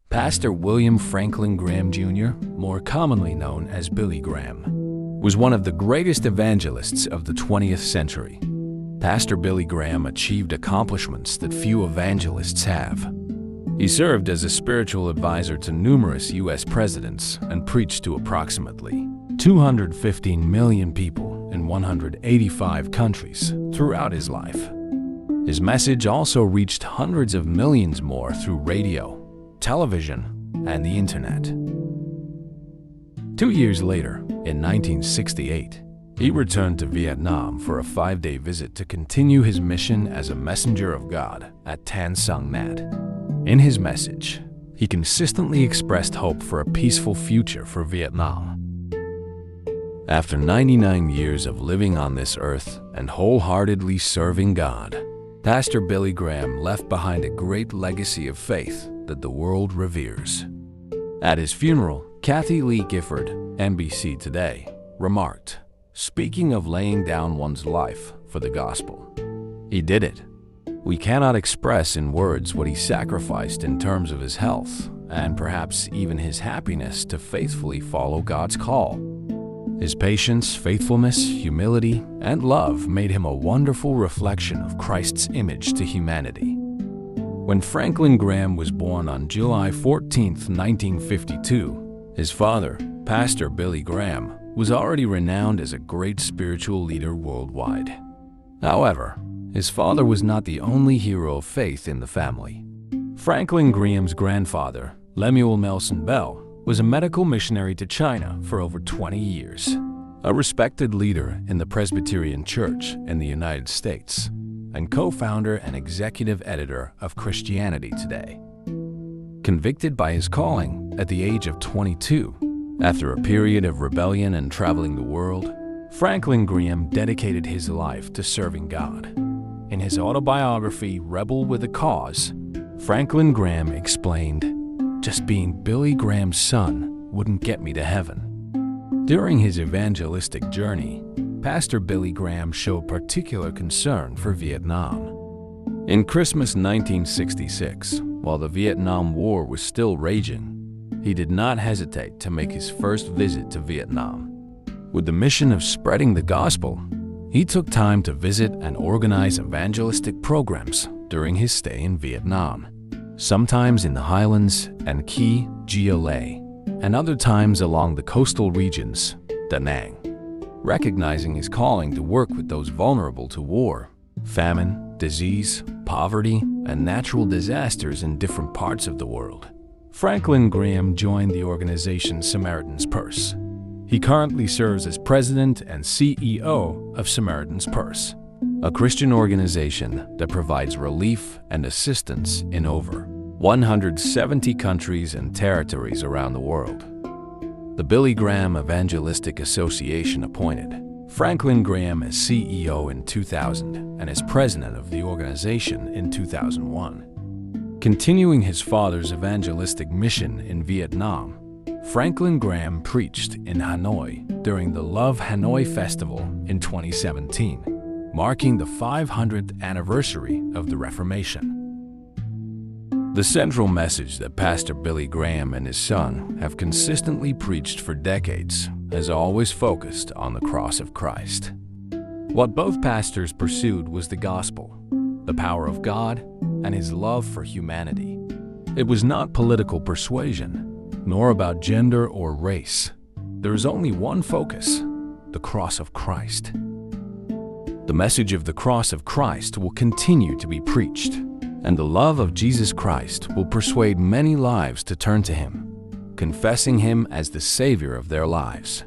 Pastor William Franklin Graham Jr., more commonly known as Billy Graham, was one of the greatest evangelists of the 20th century. Pastor Billy Graham achieved accomplishments that few evangelists have. He served as a spiritual advisor to numerous U.S. presidents and preached to approximately 215 million people in 185 countries throughout his life. His message also reached hundreds of millions more through radio, television, and the internet. 2 years later, in 1968, he returned to Vietnam for a 5-day visit to continue his mission as a messenger of God at Tan Son Nhat. In his message, he consistently expressed hope for a peaceful future for Vietnam. After 99 years of living on this earth and wholeheartedly serving God, Pastor Billy Graham left behind a great legacy of faith that the world reveres. At his funeral, Kathy Lee Gifford, NBC Today, remarked, "Speaking of laying down one's life for the gospel, he did it. We cannot express in words what he sacrificed in terms of his health and perhaps even his happiness to faithfully follow God's call. His patience, faithfulness, humility, and love made him a wonderful reflection of Christ's image to humanity." When Franklin Graham was born on July 14, 1952, his father, Pastor Billy Graham, was already renowned as a great spiritual leader worldwide. However, his father was not the only hero of faith in the family. Franklin Graham's grandfather, Lemuel Nelson Bell, was a medical missionary to China for over 20 years, a respected leader in the Presbyterian Church in the United States, and co-founder and executive editor of Christianity Today. Convicted by his calling at the age of 22, after a period of rebellion and traveling the world, Franklin Graham dedicated his life to serving God. In his autobiography, Rebel with a Cause, Franklin Graham explained, "Just being Billy Graham's son wouldn't get me to heaven." During his evangelistic journey, Pastor Billy Graham showed particular concern for Vietnam. In Christmas 1966, while the Vietnam War was still raging, he did not hesitate to make his first visit to Vietnam. With the mission of spreading the gospel, he took time to visit and organize evangelistic programs during his stay in Vietnam, sometimes in the highlands and Chi, GLA, and other times along the coastal regions, Da Nang. Recognizing his calling to work with those vulnerable to war, famine, disease, poverty, and natural disasters in different parts of the world, Franklin Graham joined the organization Samaritan's Purse. He currently serves as president and CEO of Samaritan's Purse, a Christian organization that provides relief and assistance in over 170 countries and territories around the world. The Billy Graham Evangelistic Association appointed Franklin Graham as CEO in 2000 and as president of the organization in 2001. Continuing his father's evangelistic mission in Vietnam, Franklin Graham preached in Hanoi during the Love Hanoi Festival in 2017, marking the 500th anniversary of the Reformation. The central message that Pastor Billy Graham and his son have consistently preached for decades has always focused on the cross of Christ. What both pastors pursued was the gospel, the power of God, and his love for humanity. It was not political persuasion, nor about gender or race. There is only one focus: the cross of Christ. The message of the cross of Christ will continue to be preached, and the love of Jesus Christ will persuade many lives to turn to him, confessing him as the Savior of their lives.